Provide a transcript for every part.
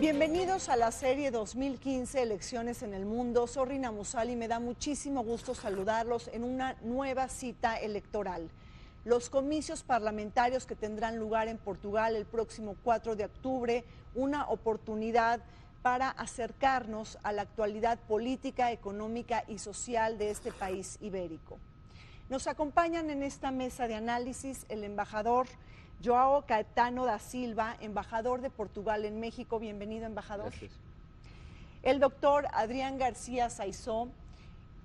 Bienvenidos a la serie 2015 Elecciones en el Mundo. Soy Rina Musali y me da muchísimo gusto saludarlos en una nueva cita electoral. Los comicios parlamentarios que tendrán lugar en Portugal el próximo 4 de octubre, una oportunidad para acercarnos a la actualidad política, económica y social de este país ibérico. Nos acompañan en esta mesa de análisis el embajador João Caetano da Silva, embajador de Portugal en México. Bienvenido, embajador. Gracias. El doctor Adrián García Saizó,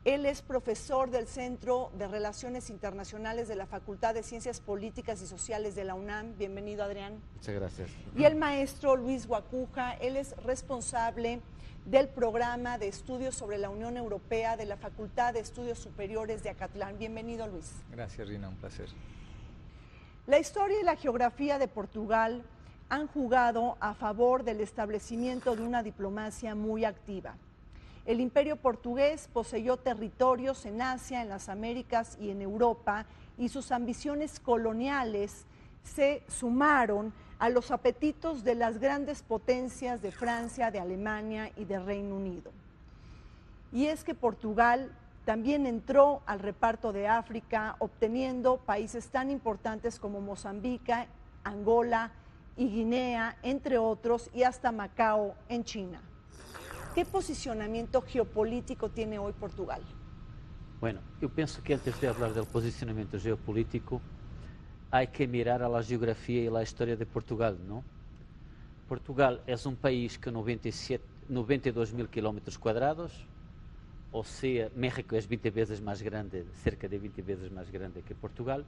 él es profesor del Centro de Relaciones Internacionales de la Facultad de Ciencias Políticas y Sociales de la UNAM. Bienvenido, Adrián. Muchas gracias. Y el maestro Luis Guacuja, él es responsable del programa de estudios sobre la Unión Europea de la Facultad de Estudios Superiores de Acatlán. Bienvenido, Luis. Gracias, Rina, un placer. La historia y la geografía de Portugal han jugado a favor del establecimiento de una diplomacia muy activa. El Imperio portugués poseyó territorios en Asia, en las Américas y en Europa, y sus ambiciones coloniales se sumaron a los apetitos de las grandes potencias de Francia, de Alemania y de Reino Unido. Y es que Portugal también entró al reparto de África, obteniendo países tan importantes como Mozambique, Angola y Guinea, entre otros, y hasta Macao en China. ¿Qué posicionamiento geopolítico tiene hoy Portugal? Bueno, eu penso que antes de hablar del posicionamento geopolítico, hay que mirar a la geografía y la historia de Portugal, ¿no? Portugal es un país que 92.000 kilómetros cuadrados, o sea, México es 20 veces más grande, cerca de 20 veces más grande que Portugal,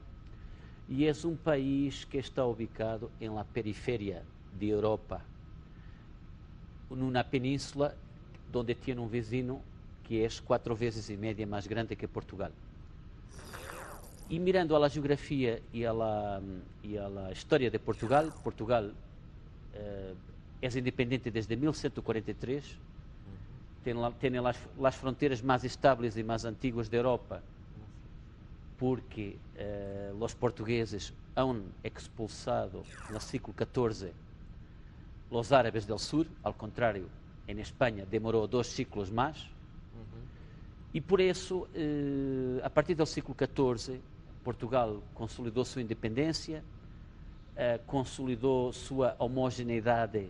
y es un país que está ubicado en la periferia de Europa, en una península donde tiene un vecino que es 4 veces y media más grande que Portugal. Y mirando a la geografía y a la historia de Portugal, Portugal es independiente desde 1143, tiene las fronteras más estables y más antiguas de Europa, porque los portugueses han expulsado en el siglo XIV los árabes del sur, al contrario, en España demoró 2 siglos más, y por eso, a partir del siglo XIV, Portugal consolidou sua independência, consolidou sua homogeneidade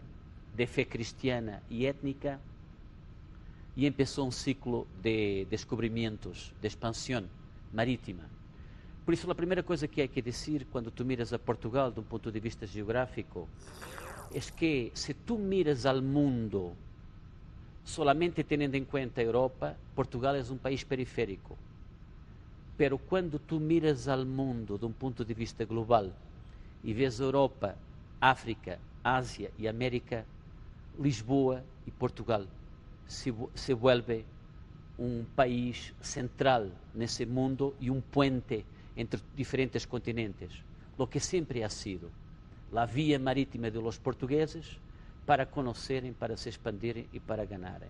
de fé cristiana e étnica e começou um ciclo de descobrimentos, de expansão marítima. Por isso, a primeira coisa que há que dizer quando tu miras a Portugal de um ponto de vista geográfico é que se tu miras ao mundo solamente tendo em conta a Europa, Portugal é um país periférico. Pero quando tu miras ao mundo de um ponto de vista global e vês Europa, África, Ásia e América, Lisboa e Portugal se vuelve um país central nesse mundo e um puente entre diferentes continentes, lo que sempre ha sido a via marítima de los portugueses para conhecerem, para se expandirem e para ganharem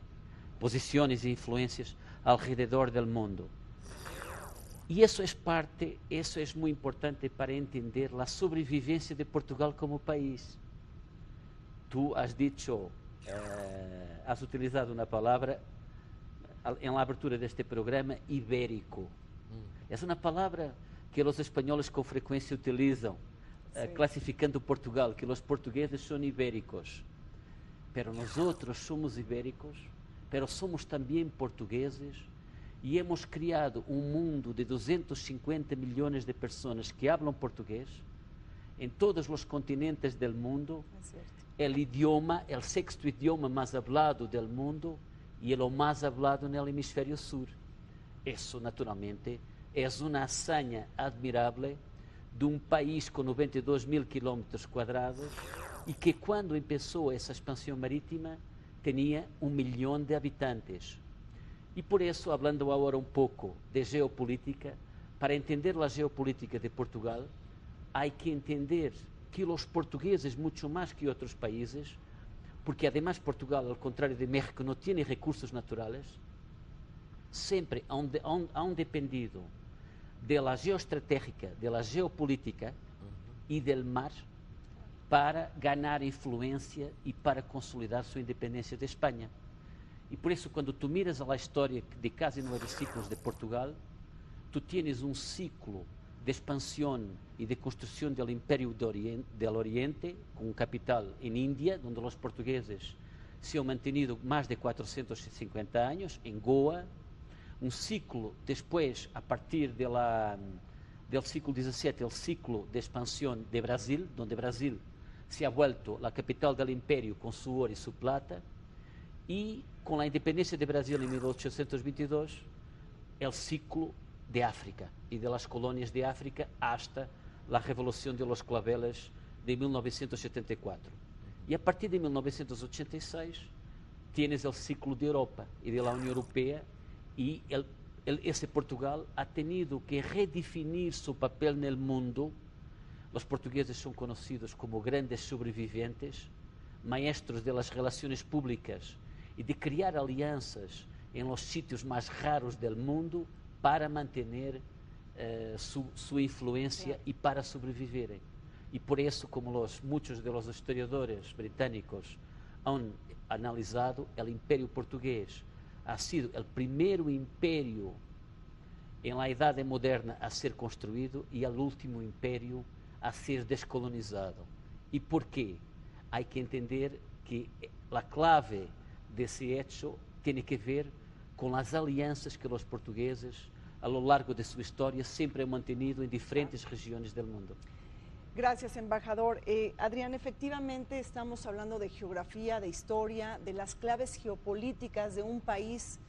posições e influências alrededor do mundo. E isso é muito importante para entender a sobrevivência de Portugal como país. Tu has dicho, has utilizado uma palavra em la abertura deste programa, ibérico. É uma palavra que os espanhóis com frequência utilizam, classificando Portugal, que os portugueses são ibéricos. Pero nós somos ibéricos, pero somos também portugueses, e hemos criado um mundo de 250 milhões de pessoas que falam português em todos os continentes do mundo. É o idioma, é o 6º idioma mais falado do mundo e é o mais falado no hemisfério sul. Isso, naturalmente, é uma hazaña admirável de um país com 92.000 kilómetros quadrados e que, quando começou essa expansão marítima, tinha 1 milhão de habitantes. E por isso, falando agora um pouco de geopolítica, para entender a geopolítica de Portugal, há que entender que os portugueses, muito mais que outros países, porque además Portugal, ao contrário de México, não tem recursos naturais, sempre han dependido de la geoestratégica, de la geopolítica y del mar para ganar influência e para consolidar sua independência de Espanha. E por isso, quando tu miras a história de casi 9 ciclos de Portugal, tu tienes um ciclo de expansión y de construcción del Imperio del Oriente, con capital en India, donde los portugueses se han mantenido más de 450 años, en Goa. Un ciclo después, a partir del siglo XVII, el ciclo de expansión de Brasil, donde Brasil se ha vuelto la capital del imperio con su oro y su plata, y con la independencia de Brasil en 1822, el ciclo de África y de las colonias de África hasta la Revolución de los Claveles de 1974. Y a partir de 1986 tienes el ciclo de Europa y de la Unión Europea, y ese Portugal ha tenido que redefinir su papel en el mundo. Los portugueses son conocidos como grandes sobrevivientes, maestros de las relaciones públicas y de crear alianzas en los sitios más raros del mundo para mantener su influencia y para sobrevivirem. Y por eso, como muchos de los historiadores británicos han analizado, el imperio portugués ha sido el primer imperio en la edad moderna a ser construido y el último imperio a ser descolonizado. ¿Y por qué? Hay que entender que la clave de ese hecho tiene que ver con las alianzas que los portugueses a lo largo de su historia siempre han mantenido en diferentes regiones del mundo. Gracias, embajador. Adrián, efectivamente estamos hablando de geografía, de historia, de las claves geopolíticas de un país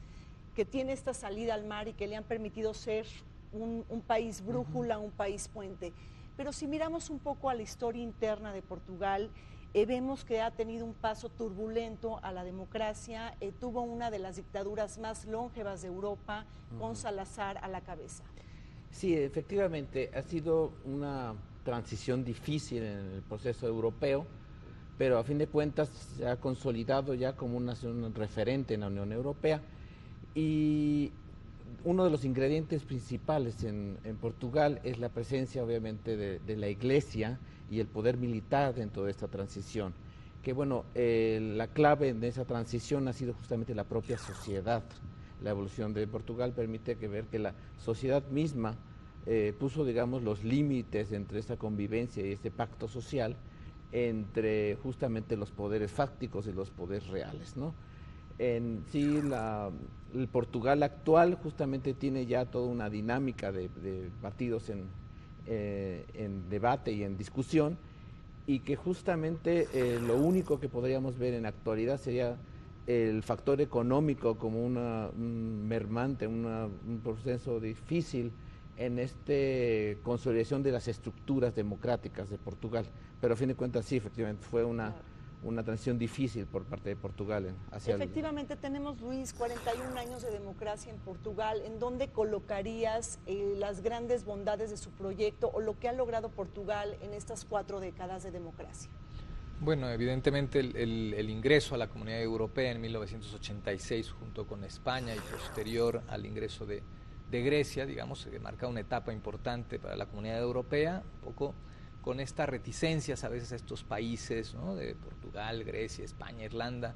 que tiene esta salida al mar y que le han permitido ser un país brújula, un país puente. Pero si miramos un poco a la historia interna de Portugal, vemos que ha tenido un paso turbulento a la democracia, tuvo una de las dictaduras más longevas de Europa, con Salazar a la cabeza. Sí, efectivamente, ha sido una transición difícil en el proceso europeo, pero a fin de cuentas se ha consolidado ya como una nación referente en la Unión Europea, y uno de los ingredientes principales en Portugal es la presencia, obviamente, de la Iglesia y el poder militar dentro de esta transición. Que bueno, la clave de esa transición ha sido justamente la propia sociedad. La evolución de Portugal permite ver que la sociedad misma puso, digamos, los límites entre esta convivencia y este pacto social entre justamente los poderes fácticos y los poderes reales, ¿no? En sí, el Portugal actual justamente tiene ya toda una dinámica de partidos en debate y en discusión, y que justamente lo único que podríamos ver en la actualidad sería el factor económico como un mermante, un proceso difícil en esta consolidación de las estructuras democráticas de Portugal. Pero a fin de cuentas sí, efectivamente fue una transición difícil por parte de Portugal hacia Efectivamente, tenemos, Luis, 41 años de democracia en Portugal. ¿En dónde colocarías las grandes bondades de su proyecto o lo que ha logrado Portugal en estas 4 décadas de democracia? Bueno, evidentemente el ingreso a la Comunidad Europea en 1986 junto con España y posterior al ingreso de Grecia, digamos, marca una etapa importante para la Comunidad Europea, un poco con estas reticencias a veces a estos países, ¿no?, de Portugal, Grecia, España, Irlanda,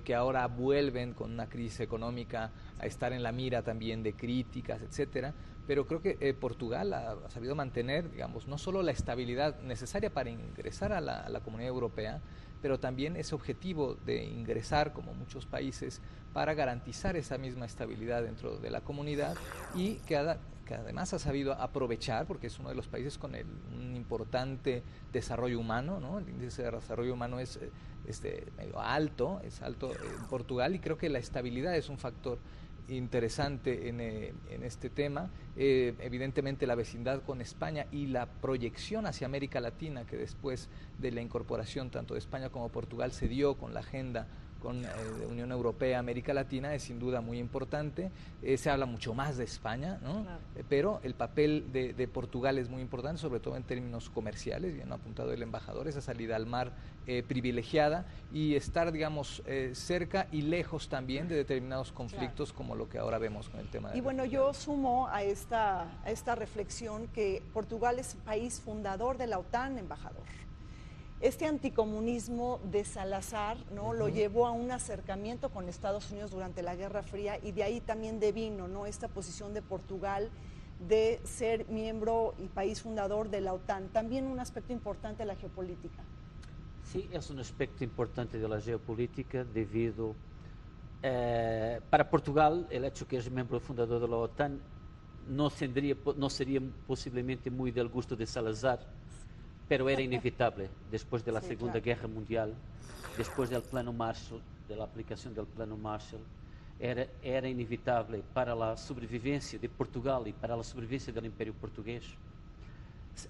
que ahora vuelven con una crisis económica a estar en la mira también de críticas, etcétera. Pero creo que Portugal ha sabido mantener, digamos, no solo la estabilidad necesaria para ingresar a la Comunidad Europea, pero también ese objetivo de ingresar, como muchos países, para garantizar esa misma estabilidad dentro de la comunidad, y que además ha sabido aprovechar, porque es uno de los países con un importante desarrollo humano, ¿no? El índice de desarrollo humano es medio alto, es alto en Portugal, y creo que la estabilidad es un factor interesante en este tema. Evidentemente la vecindad con España y la proyección hacia América Latina, que después de la incorporación tanto de España como Portugal se dio con la agenda con Unión Europea, América Latina, es sin duda muy importante. Se habla mucho más de España, ¿no? Claro. Pero el papel de Portugal es muy importante, sobre todo en términos comerciales, bien ha apuntado el embajador, esa salida al mar privilegiada, y estar, digamos, cerca y lejos también de determinados conflictos, claro, como lo que ahora vemos con el tema de... Y bueno, yo sumo a esta reflexión que Portugal es país fundador de la OTAN, embajador. Este anticomunismo de Salazar, ¿no? Lo llevó a un acercamiento con Estados Unidos durante la Guerra Fría, y de ahí también devino, ¿no?, esta posición de Portugal de ser miembro y país fundador de la OTAN. También un aspecto importante de la geopolítica. Sí, es un aspecto importante de la geopolítica debido para Portugal el hecho que es miembro fundador de la OTAN no sería posiblemente muy del gusto de Salazar, pero era inevitable después de la Segunda Guerra Mundial, después del Plano Marshall, de la aplicación del Plano Marshall, era inevitable para la sobrevivencia de Portugal y para la sobrevivencia del Imperio Portugués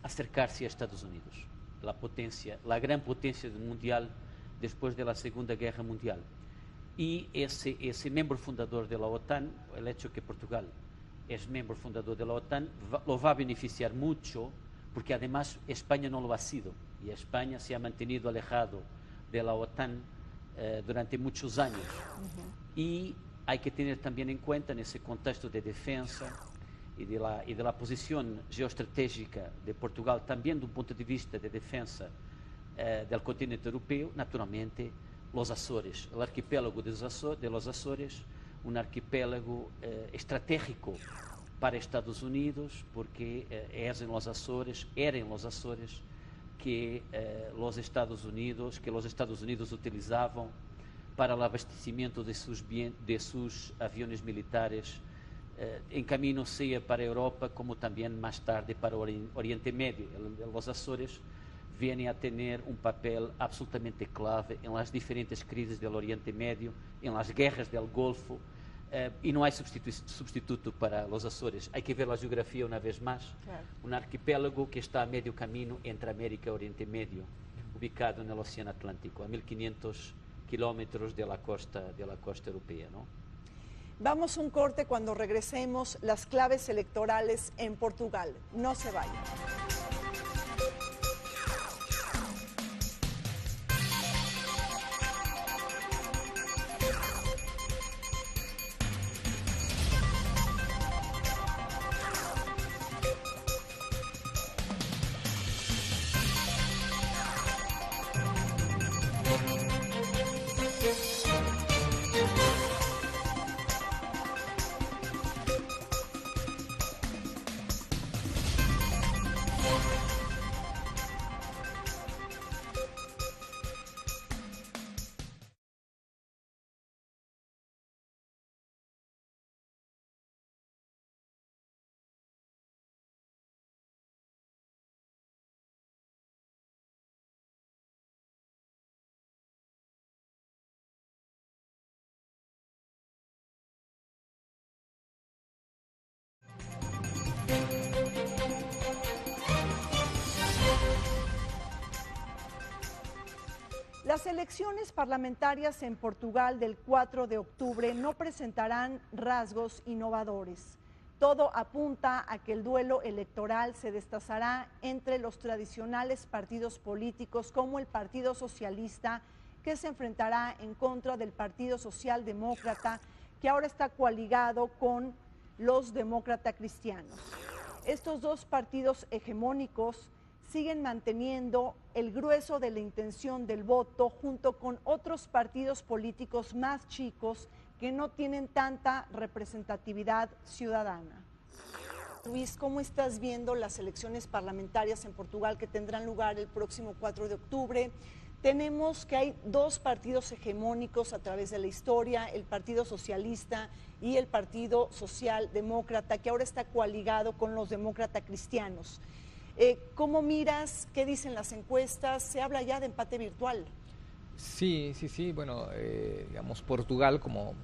acercarse a Estados Unidos, la gran potencia mundial después de la Segunda Guerra Mundial. Y ese miembro fundador de la OTAN, el hecho que Portugal es miembro fundador de la OTAN, lo va a beneficiar mucho, porque además España no lo ha sido, y España se ha mantenido alejado de la OTAN durante muchos años. Y hay que tener también en cuenta, en ese contexto de defensa y de la posición geoestratégica de Portugal, también de un punto de vista de defensa del continente europeo, naturalmente, los Azores, el arquipélago de los Azores, un arquipélago estratégico para Estados Unidos, porque era en los Azores que los Estados Unidos utilizaban para el abastecimiento de sus aviones militares en camino sea para Europa como también más tarde para Oriente Medio. Los Azores vienen a tener un papel absolutamente clave en las diferentes crisis del Oriente Medio, en las guerras del Golfo, y no hay sustituto para los Azores. Hay que ver la geografía una vez más. Claro. Un arquipélago que está a medio camino entre América y Oriente Medio, ubicado en el Océano Atlántico, a 1500 kilómetros de la costa europea, ¿no? Vamos a un corte. Cuando regresemos, las claves electorales en Portugal. No se vayan. Las elecciones parlamentarias en Portugal del 4 de octubre no presentarán rasgos innovadores. Todo apunta a que el duelo electoral se destazará entre los tradicionales partidos políticos, como el Partido Socialista, que se enfrentará en contra del Partido Socialdemócrata, que ahora está coaligado con los demócratas cristianos. Estos dos partidos hegemónicos siguen manteniendo el grueso de la intención del voto, junto con otros partidos políticos más chicos que no tienen tanta representatividad ciudadana. Luis, ¿cómo estás viendo las elecciones parlamentarias en Portugal que tendrán lugar el próximo 4 de octubre? Tenemos que hay dos partidos hegemónicos a través de la historia, el Partido Socialista y el Partido Socialdemócrata, que ahora está coaligado con los demócratas cristianos. ¿Cómo miras? ¿Qué dicen las encuestas? Se habla ya de empate virtual. Sí. Bueno, digamos, Portugal, como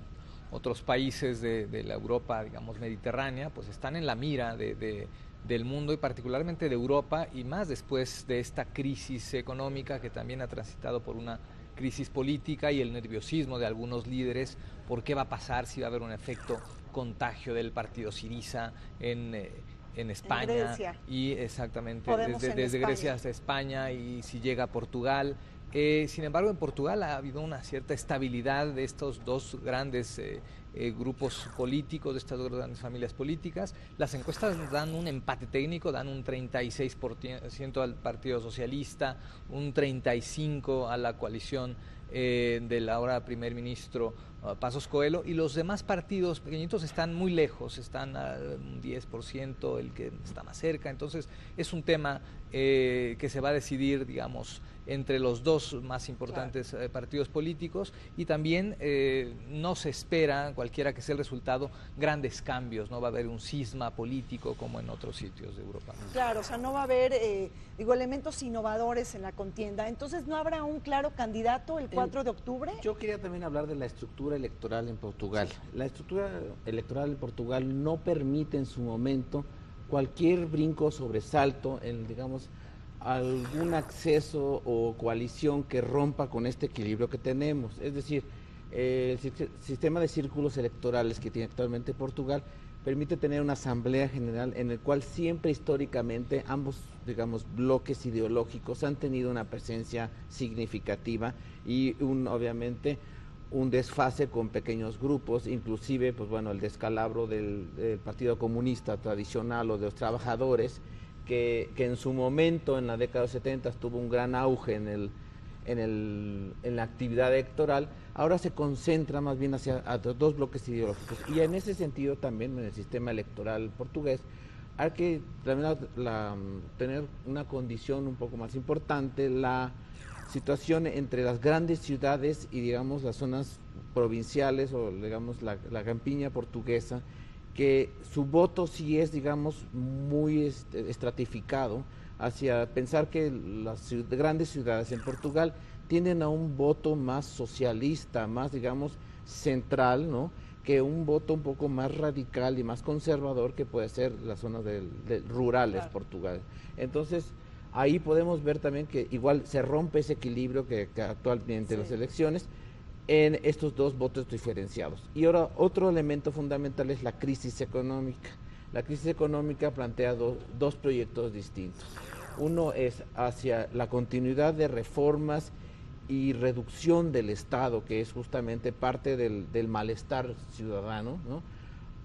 otros países de la Europa, digamos, mediterránea, pues están en la mira del mundo y particularmente de Europa, y más después de esta crisis económica que también ha transitado por una crisis política y el nerviosismo de algunos líderes por qué va a pasar, si va a haber un efecto contagio del partido Syriza en España, y exactamente desde Grecia hasta España, y si llega a Portugal. Sin embargo, en Portugal ha habido una cierta estabilidad de estos dos grandes grupos políticos, de estas dos grandes familias políticas. Las encuestas dan un empate técnico, dan un 36% al Partido Socialista, un 35% a la coalición del ahora primer ministro Passos Coelho, y los demás partidos pequeñitos están muy lejos, están al 10%, el que está más cerca. Entonces es un tema que se va a decidir, digamos, entre los dos más importantes partidos políticos, y también no se espera, cualquiera que sea el resultado, grandes cambios, no va a haber un cisma político como en otros sitios de Europa. Claro, o sea, no va a haber, elementos innovadores en la contienda. Entonces, ¿no habrá un claro candidato el 4 de octubre? Yo quería también hablar de la estructura electoral en Portugal. La estructura electoral en Portugal no permite en su momento cualquier brinco, sobresalto, en, digamos, algún acceso o coalición que rompa con este equilibrio que tenemos. Es decir, el sistema de círculos electorales que tiene actualmente Portugal permite tener una asamblea general en el cual siempre históricamente ambos, digamos, bloques ideológicos han tenido una presencia significativa y obviamente un desfase con pequeños grupos, inclusive pues bueno, el descalabro del Partido Comunista tradicional o de los trabajadores, que en su momento, en la década de los 70, tuvo un gran auge en la actividad electoral. Ahora se concentra más bien hacia dos bloques ideológicos, y en ese sentido también en el sistema electoral portugués hay que también tener una condición un poco más importante, la situación entre las grandes ciudades y, digamos, las zonas provinciales o, digamos, la campiña portuguesa, que su voto sí es, digamos, muy estratificado hacia pensar que las grandes ciudades en Portugal tienden a un voto más socialista, más, digamos, central, ¿no?, que un voto un poco más radical y más conservador que puede ser las zonas rurales, claro, Portugal. Entonces, ahí podemos ver también que igual se rompe ese equilibrio que actualmente en las elecciones en estos dos votos diferenciados. Y ahora otro elemento fundamental es la crisis económica. La crisis económica plantea dos proyectos distintos. Uno es hacia la continuidad de reformas y reducción del Estado, que es justamente parte del malestar ciudadano, ¿no?,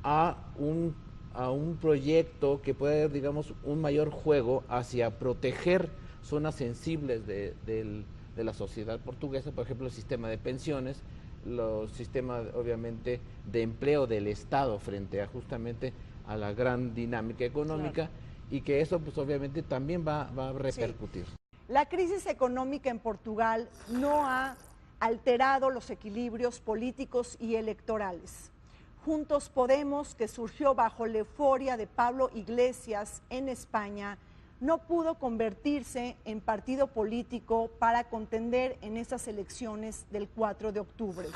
a un proyecto que puede dar, digamos, un mayor juego hacia proteger zonas sensibles de la sociedad portuguesa, por ejemplo, el sistema de pensiones, los sistemas, obviamente, de empleo del Estado frente a justamente a la gran dinámica económica, claro, y que eso, pues, obviamente, también va a repercutir. Sí. La crisis económica en Portugal no ha alterado los equilibrios políticos y electorales. Juntos Podemos, que surgió bajo la euforia de Pablo Iglesias en España, no pudo convertirse en partido político para contender en esas elecciones del 4 de octubre.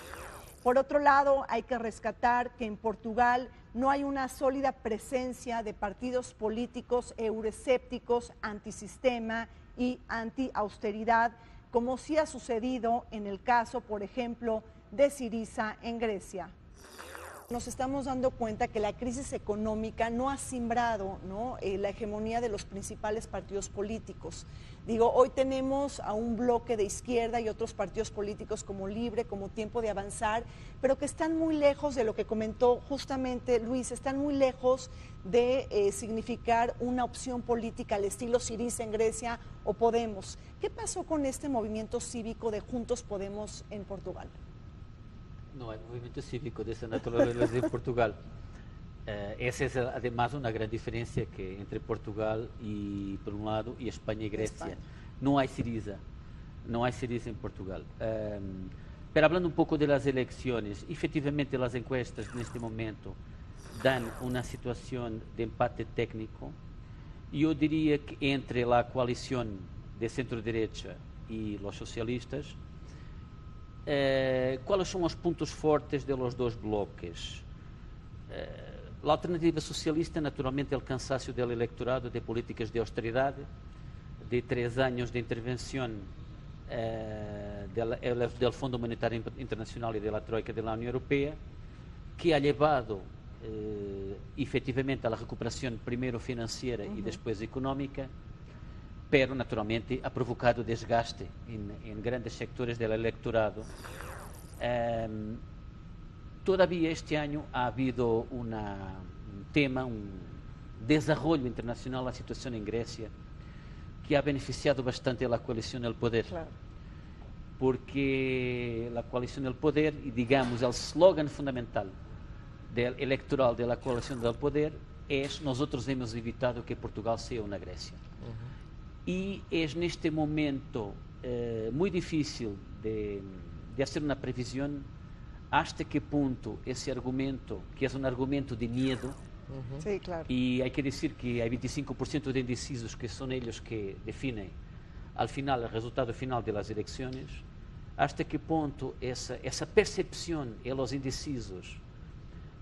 Por otro lado, hay que rescatar que en Portugal no hay una sólida presencia de partidos políticos euroescépticos, antisistema y anti-austeridad, como sí ha sucedido en el caso, por ejemplo, de Syriza en Grecia. Nos estamos dando cuenta que la crisis económica no ha simbrado, ¿no?, la hegemonía de los principales partidos políticos. Digo, hoy tenemos a un bloque de izquierda y otros partidos políticos como Libre, como Tiempo de Avanzar, pero que están muy lejos de lo que comentó justamente Luis, están muy lejos de significar una opción política al estilo Syriza en Grecia o Podemos. ¿Qué pasó con este movimiento cívico de Juntos Podemos en Portugal? No, el movimiento cívico de esa naturaleza en Portugal. Esa es además una gran diferencia que entre Portugal y, por un lado, y España y Grecia. No hay Syriza en Portugal. Pero hablando un poco de las elecciones, efectivamente las encuestas en este momento dan una situación de empate técnico. Yo diría que entre la coalición de centro-derecha y los socialistas, ¿cuáles son los puntos fuertes de los dos bloques? La alternativa socialista, naturalmente, el cansancio del electorado de políticas de austeridad, de 3 años de intervención del Fondo Monetário Internacional y de la Troika de la Unión Europea, que ha llevado efectivamente a la recuperación primero financiera y después económica, pero naturalmente ha provocado desgaste en grandes sectores del electorado. Todavía este año ha habido un tema, un desarrollo internacional, la situación en Grecia, que ha beneficiado bastante a la coalición del poder. Claro. Porque la coalición del poder, y digamos, el slogan fundamental electoral de la coalición del poder es: nosotros hemos evitado que Portugal sea una Grecia. Y es en este momento muy difícil de hacer una previsión hasta qué punto ese argumento, que es un argumento de miedo, Sí, claro. y hay que decir que hay 25% de indecisos que son ellos que definen al final el resultado final de las elecciones, hasta qué punto esa percepción en los indecisos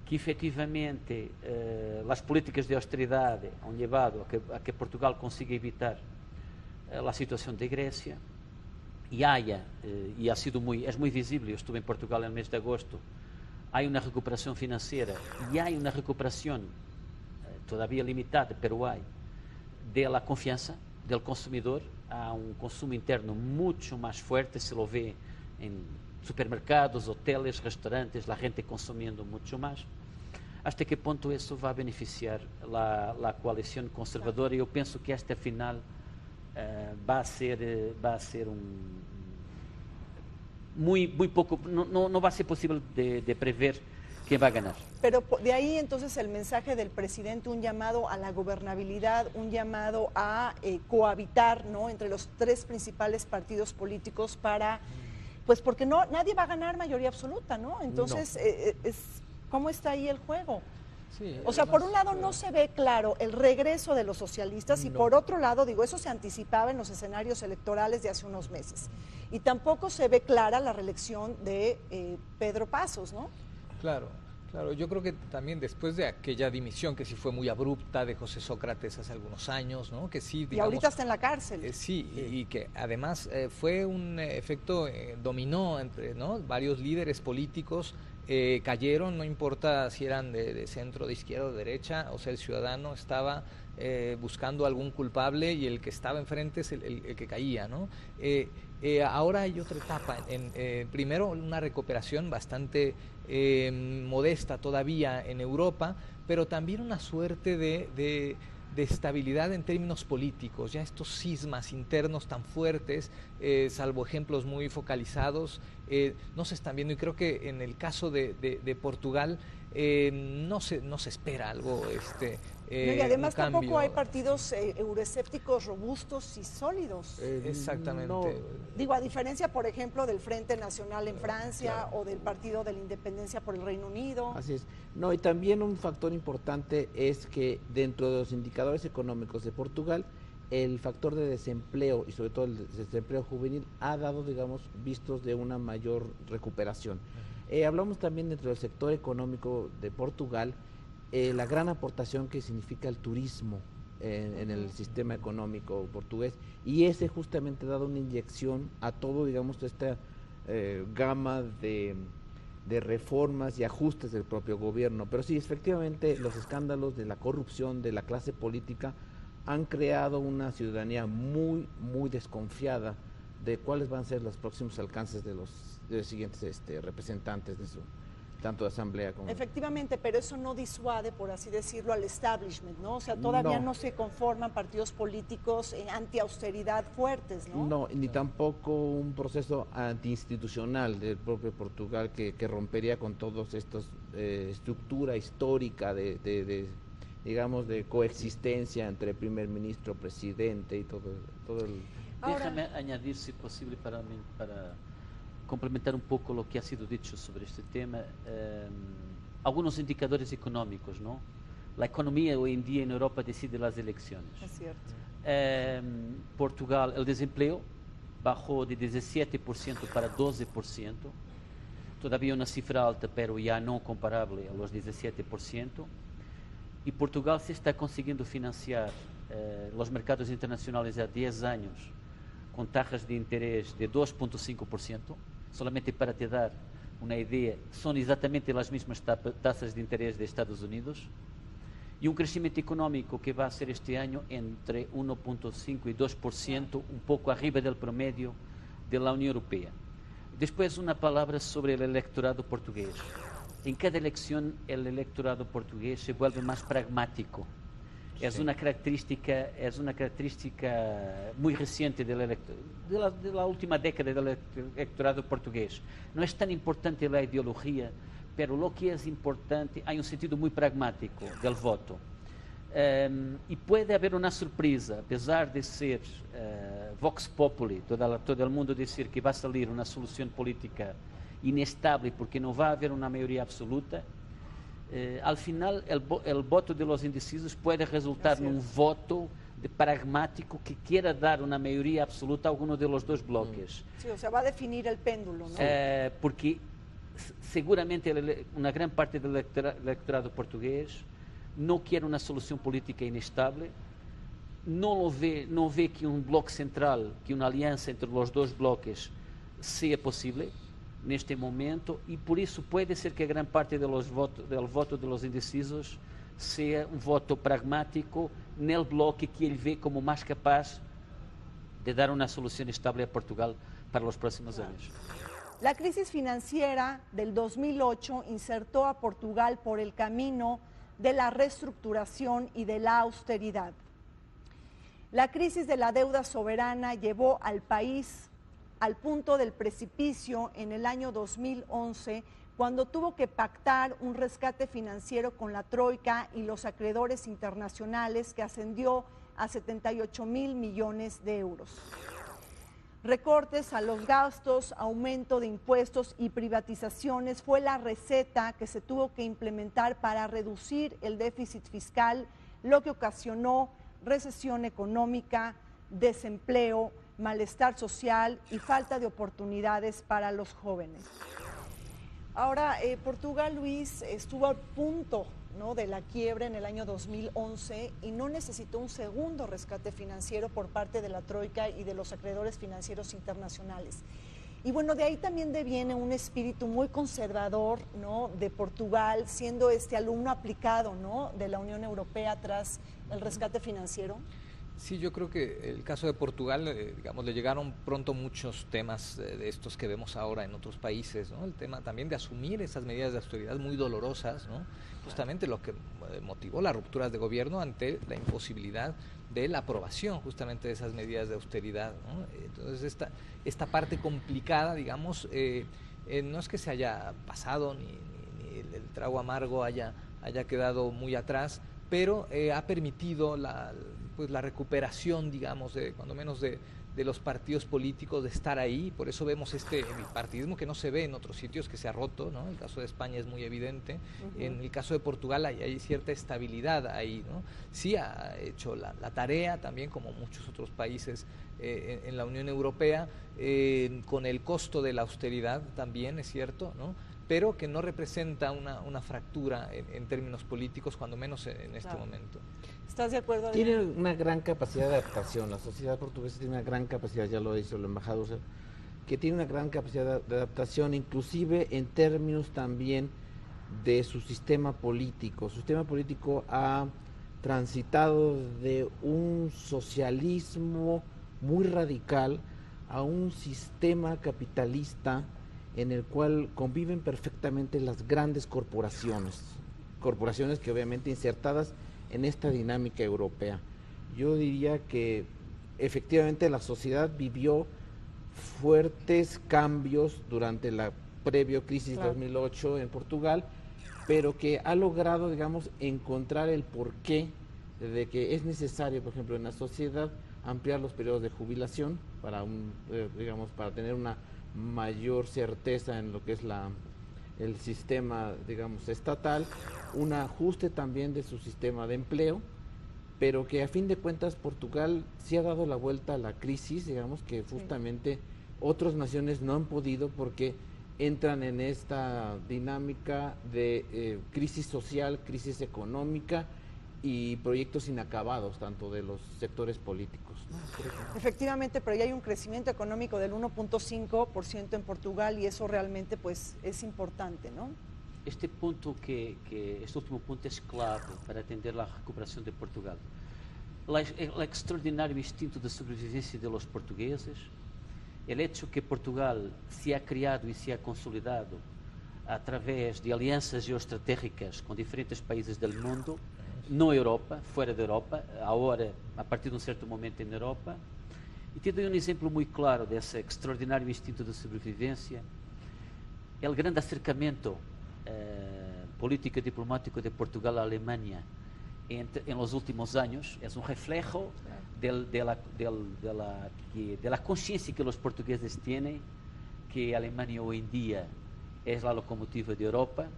que efectivamente las políticas de austeridad han llevado a que Portugal consiga evitar la situación de Grecia, y ha sido es muy visible. Yo estuve en Portugal en el mes de agosto. Hay una recuperación financiera y hay una recuperación todavía limitada, pero hay, de la confianza del consumidor. Há un consumo interno mucho más fuerte, se lo ve en supermercados, hoteles, restaurantes, la gente consumiendo mucho más. ¿Hasta qué punto eso va a beneficiar la coalición conservadora? Yo pienso que hasta final va a ser muy poco, no va a ser posible de prever quién va a ganar. Pero de ahí entonces el mensaje del presidente, un llamado a la gobernabilidad, un llamado a cohabitar, ¿no?, entre los tres principales partidos políticos para, pues porque nadie va a ganar mayoría absoluta, ¿no? Entonces, ¿cómo está ahí el juego? Sí, O sea, por un lado no se ve claro el regreso de los socialistas y por otro lado, digo, eso se anticipaba en los escenarios electorales de hace unos meses. Y tampoco se ve clara la reelección de Pedro Passos, ¿no? Claro, yo creo que también después de aquella dimisión que sí fue muy abrupta de José Sócrates hace algunos años, ¿no? Que sí, digamos, y ahorita está en la cárcel. Sí, y que además fue un efecto dominó entre, ¿no?, varios líderes políticos cayeron, no importa si eran de centro, de izquierda o de derecha, o sea, el ciudadano estaba buscando algún culpable y el que estaba enfrente es el que caía, ¿no? Ahora hay otra etapa, primero una recuperación bastante modesta todavía en Europa, pero también una suerte de estabilidad en términos políticos. Ya estos cismas internos tan fuertes, salvo ejemplos muy focalizados, no se están viendo, y creo que en el caso de Portugal no se espera algo y además un cambio. tampoco hay partidos euroescépticos robustos y sólidos. Exactamente. No. Digo, a diferencia, por ejemplo, del Frente Nacional en Francia, Claro, o del Partido de la Independencia por el Reino Unido. Así es. No, y también un factor importante es que dentro de los indicadores económicos de Portugal, el factor de desempleo y sobre todo el desempleo juvenil ha dado, digamos, vistos de una mayor recuperación. Hablamos también dentro del sector económico de Portugal, la gran aportación que significa el turismo en el sistema económico portugués, y ese justamente ha dado una inyección a todo, digamos, esta gama de reformas y ajustes del propio gobierno. Pero sí, efectivamente, los escándalos de la corrupción de la clase política han creado una ciudadanía muy desconfiada de cuáles van a ser los próximos alcances de los siguientes representantes de tanto de asamblea como... Efectivamente, pero eso no disuade, por así decirlo, al establishment, ¿no? O sea, todavía no se conforman partidos políticos anti-austeridad fuertes, ¿no? No, ni tampoco un proceso antiinstitucional del propio Portugal que rompería con todos estos estructura histórica digamos, de coexistencia entre primer ministro, presidente y todo el... Déjame añadir, si posible, para complementar un poco lo que ha sido dicho sobre este tema, algunos indicadores económicos, ¿no? La economía hoy en día en Europa decide las elecciones. Es cierto. Portugal, el desempleo bajó de 17% para 12%, todavía una cifra alta, pero ya no comparable a los 17%, y Portugal se está consiguiendo financiar los mercados internacionales a 10 años con tasas de interés de 2,5%, solamente para te dar una idea, son exatamente as mesmas taxas de interés de Estados Unidos, y un crecimiento económico que va a ser este año entre 1,5 y 2%, un poco arriba del promedio de la Unión Europea. Después una palabra sobre el electorado portugués. En cada elección el electorado portugués se vuelve más pragmático. Es una característica muy reciente de la última década del electorado portugués. No es tan importante la ideología, pero lo que es importante, hay un sentido muy pragmático del voto. Y puede haber una sorpresa, a pesar de ser Vox Populi, todo el mundo decir que va a salir una solución política inestable porque no va a haber una mayoría absoluta. Al final el voto de los indecisos puede resultar en un voto pragmático que quiera dar una mayoría absoluta a alguno de los dos bloques. Sí, o sea, va a definir el péndulo, ¿no? Porque seguramente una gran parte del electorado portugués no quiere una solución política inestable, no ve que un bloque central, que una alianza entre los dos bloques sea posible neste momento, e por isso pode ser que a grande parte del voto de los indecisos seja um voto pragmático no bloque que ele vê como mais capaz de dar uma solução estável a Portugal para os próximos anos. La crisis financiera del 2008 insertó a Portugal por el camino de la reestructuración y de la austeridad. La crisis de la deuda soberana llevó al país al punto del precipicio en el año 2011, cuando tuvo que pactar un rescate financiero con la Troika y los acreedores internacionales que ascendió a 78.000 millones de euros. Recortes a los gastos, aumento de impuestos y privatizaciones fue la receta que se tuvo que implementar para reducir el déficit fiscal, lo que ocasionó recesión económica, desempleo, malestar social y falta de oportunidades para los jóvenes. Ahora, Portugal, Luis, estuvo a punto, ¿no?, de la quiebra en el año 2011 y no necesitó un segundo rescate financiero por parte de la Troika y de los acreedores financieros internacionales. Y bueno, de ahí también deviene un espíritu muy conservador, ¿no?, de Portugal, siendo este alumno aplicado, ¿no?, de la Unión Europea tras el rescate financiero. Sí, yo creo que el caso de Portugal, digamos, le llegaron pronto muchos temas de estos que vemos ahora en otros países, ¿no? El tema también de asumir esas medidas de austeridad muy dolorosas, ¿no? Justamente lo que motivó las rupturas de gobierno ante la imposibilidad de la aprobación justamente de esas medidas de austeridad, ¿no? Entonces esta parte complicada, digamos, no es que se haya pasado ni el trago amargo haya quedado muy atrás, pero ha permitido la recuperación, digamos, cuando menos de los partidos políticos, de estar ahí. Por eso vemos este bipartidismo que no se ve en otros sitios, que se ha roto, ¿no? El caso de España es muy evidente. En el caso de Portugal hay cierta estabilidad ahí, ¿no? Sí ha hecho la tarea también, como muchos otros países en la Unión Europea, con el costo de la austeridad también, es cierto, ¿no?, pero que no representa una fractura en términos políticos, cuando menos en este momento. ¿Estás de acuerdo? Tiene una gran capacidad de adaptación, la sociedad portuguesa tiene una gran capacidad, ya lo dice el embajador, que tiene una gran capacidad de adaptación, inclusive en términos también de su sistema político. Su sistema político ha transitado de un socialismo muy radical a un sistema capitalista en el cual conviven perfectamente las grandes corporaciones que obviamente insertadas en esta dinámica europea. Yo diría que efectivamente la sociedad vivió fuertes cambios durante la previa crisis 2008 en Portugal, pero que ha logrado, digamos, encontrar el porqué de que es necesario, por ejemplo, en la sociedad ampliar los periodos de jubilación para para tener una mayor certeza en lo que es el sistema, digamos, estatal, un ajuste también de su sistema de empleo, pero que a fin de cuentas Portugal sí ha dado la vuelta a la crisis, digamos, que justamente otras naciones no han podido porque entran en esta dinámica de crisis social, crisis económica y proyectos inacabados, tanto de los sectores políticos, ¿no? Efectivamente, pero ya hay un crecimiento económico del 1.5% en Portugal y eso realmente pues es importante, ¿no? este último punto es clave para atender la recuperación de Portugal. El extraordinario instinto de sobrevivencia de los portugueses, el hecho que Portugal se ha creado y se ha consolidado a través de alianças geoestratégicas com diferentes países do mundo, na Europa, fora da Europa, agora, a partir de um certo momento na Europa. E te dou um exemplo muito claro desse extraordinário instinto de sobrevivência. O grande acercamento político e diplomático de Portugal à Alemanha em los últimos anos é um reflejo da consciência que os portugueses têm que a Alemanha hoje em dia é a locomotiva da Europa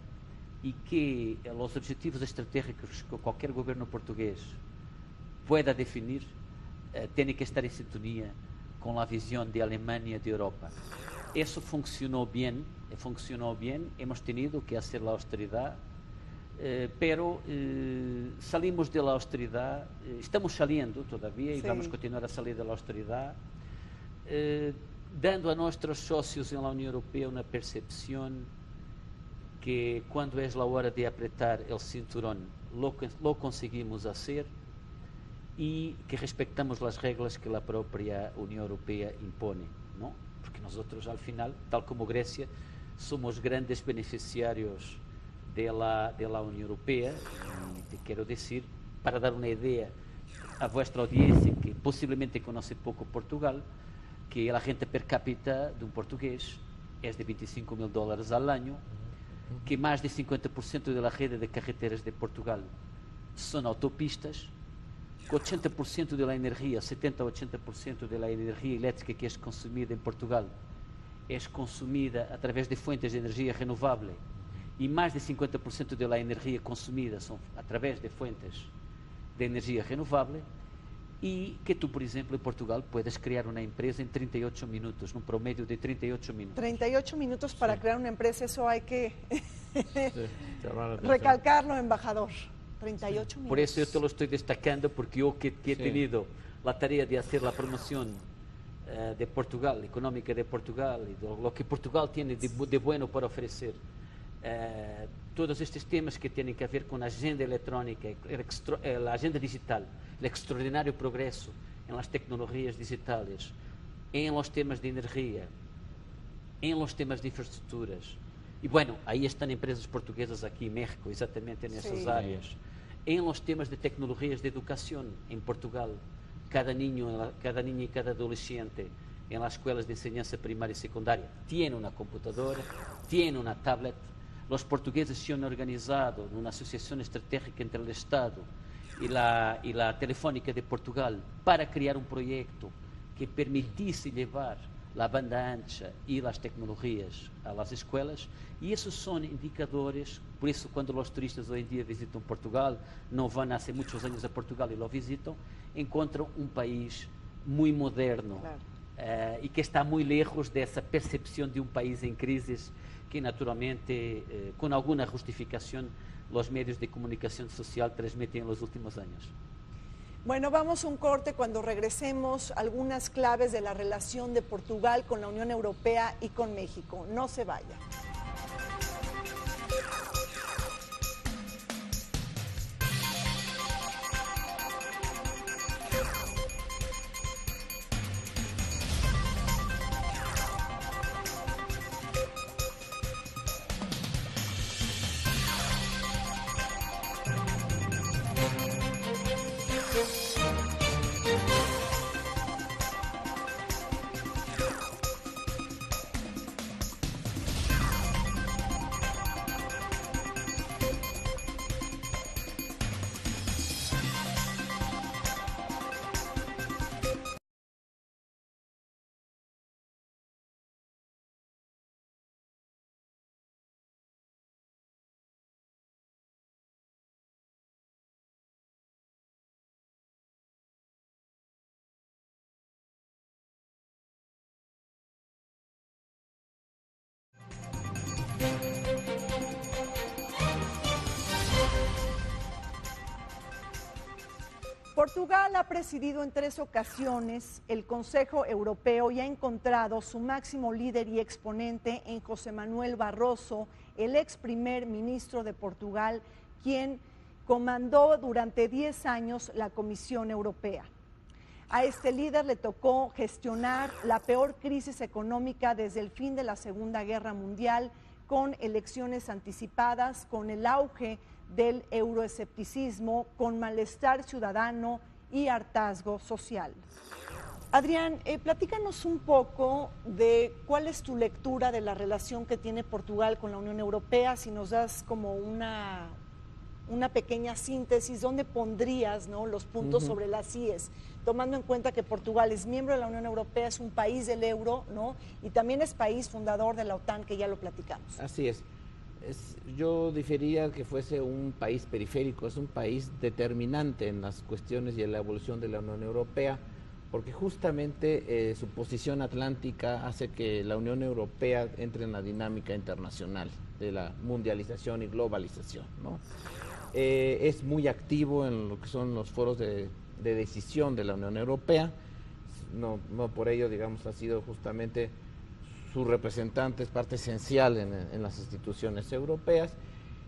e que os objetivos estratégicos que qualquer governo português pueda definir têm que estar em sintonia com a visão de Alemanha de Europa. Isso funcionou bem, hemos tenido que fazer a austeridade, pero salimos da austeridade, estamos saliendo todavía e vamos continuar a salir da austeridade, dando a nuestros socios en la Unión Europea una percepción que cuando es la hora de apretar el cinturón lo conseguimos hacer y que respetamos las reglas que la propia Unión Europea impone, ¿no? Porque nosotros al final, tal como Grecia, somos grandes beneficiarios de la Unión Europea y te quiero decir, para dar una idea a vuestra audiencia que posiblemente conoce poco Portugal, que a renda per capita de um português é de $25.000 ao ano, que mais de 50% da rede de carreteras de Portugal são autopistas, que 80% da energia, 70% a 80% da energia elétrica que é consumida em Portugal é consumida através de fontes de energia renovável e mais de 50% da energia consumida são através de fontes de energia renovável. E que tu, por exemplo, em Portugal, puedes criar uma empresa em 38 minutos, num promédio de 38 minutos. 38 minutos para crear una empresa, eso hay que recalcarlo, embajador. 38 minutos. Por eso yo te lo estoy destacando, porque yo que he tenido la tarea de hacer la promoción de Portugal, económica de Portugal, y de lo que Portugal tiene de bueno para ofrecer, todos estes temas que têm a ver com a agenda eletrónica, a agenda digital, o extraordinário progresso em las tecnologias digitais, em los temas de energia, em los temas de infraestruturas. E, bueno, aí estão empresas portuguesas aqui em México, exatamente nessas áreas. Em los temas de tecnologias de educação, em Portugal, cada niño e cada adolescente em las escolas de enseñanza primária e secundária tem uma computadora, tem uma tablet. Os portugueses se han organizado numa associação estratégica entre o Estado e a Telefónica de Portugal para criar um projeto que permitisse levar a banda ancha e as tecnologias às escolas, e esses são indicadores. Por isso, quando os turistas hoje em dia visitam Portugal, não vão há muitos anos a Portugal e lo visitam, encontram um país muito moderno. Claro. E que está muito lejos dessa percepção de um país em crise que naturalmente, com alguma justificação, os meios de comunicação social transmitem nos últimos anos. Bueno, vamos a un corte. Cuando regresemos, algunas claves de la relación de Portugal con la Unión Europea y con México. No se vaya. Portugal ha presidido en 3 ocasiones el Consejo Europeo y ha encontrado su máximo líder y exponente en José Manuel Barroso, el ex primer ministro de Portugal, quien comandó durante 10 años la Comisión Europea. A este líder le tocó gestionar la peor crisis económica desde el fin de la Segunda Guerra Mundial, con elecciones anticipadas, con el auge del euroescepticismo, con malestar ciudadano y hartazgo social. Adrián, platícanos un poco de cuál es tu lectura de la relación que tiene Portugal con la Unión Europea, si nos das como una pequeña síntesis, ¿dónde pondrías, ¿no?, los puntos sobre las IES? Tomando en cuenta que Portugal es miembro de la Unión Europea, es un país del euro, ¿no?, y también es país fundador de la OTAN, que ya lo platicamos. Así es. Yo diferiría que fuese un país periférico, es un país determinante en las cuestiones y en la evolución de la Unión Europea, porque justamente su posición atlántica hace que la Unión Europea entre en la dinámica internacional de la mundialización y globalización, ¿no? Es muy activo en lo que son los foros de decisión de la Unión Europea, no por ello, digamos, ha sido justamente su representante, es parte esencial en las instituciones europeas,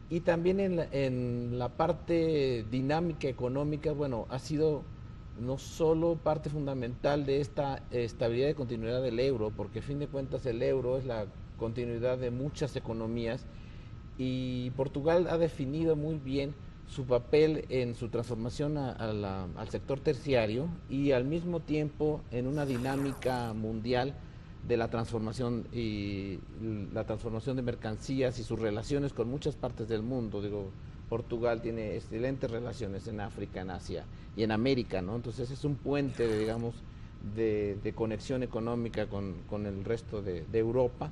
y también en la parte dinámica económica, bueno, ha sido no solo parte fundamental de esta estabilidad y continuidad del euro, porque a fin de cuentas el euro es la continuidad de muchas economías, y Portugal ha definido muy bien su papel en su transformación al sector terciario y al mismo tiempo en una dinámica mundial de la transformación de mercancías y sus relaciones con muchas partes del mundo. Digo, Portugal tiene excelentes relaciones en África, en Asia y en América, ¿no? Entonces es un puente, digamos, de conexión económica con el resto de Europa,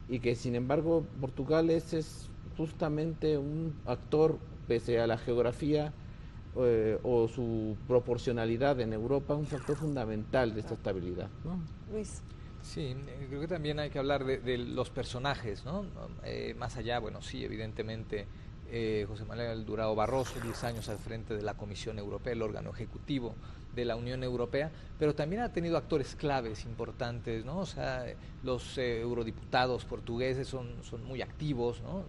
y que sin embargo Portugal es justamente un actor, pese a la geografía o su proporcionalidad en Europa, un factor fundamental de esta estabilidad, ¿no? Luis. Sí, creo que también hay que hablar de los personajes, ¿no? Más allá, bueno, sí, evidentemente José Manuel Durão Barroso, 10 años al frente de la Comisión Europea, el órgano ejecutivo de la Unión Europea, pero también ha tenido actores claves importantes, ¿no? O sea, los eurodiputados portugueses son muy activos, ¿no?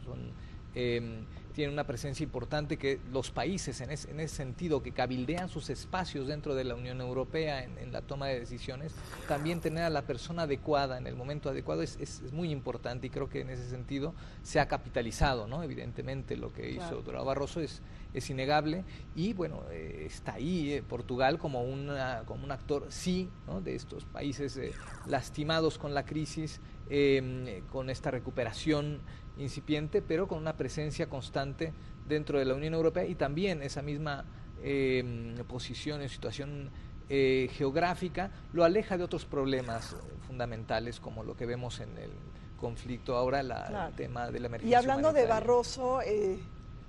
Tienen una presencia importante, que los países en ese sentido, que cabildean sus espacios dentro de la Unión Europea en la toma de decisiones, también tener a la persona adecuada en el momento adecuado es muy importante, y creo que en ese sentido se ha capitalizado, ¿no? Evidentemente lo que hizo Durão Barroso es innegable, y bueno, está ahí Portugal como un actor, sí, ¿no?, de estos países lastimados con la crisis, con esta recuperación incipiente, pero con una presencia constante dentro de la Unión Europea, y también esa misma posición en situación geográfica lo aleja de otros problemas fundamentales, como lo que vemos en el conflicto ahora, el tema de la emergencia. Y hablando humanitaria. de Barroso,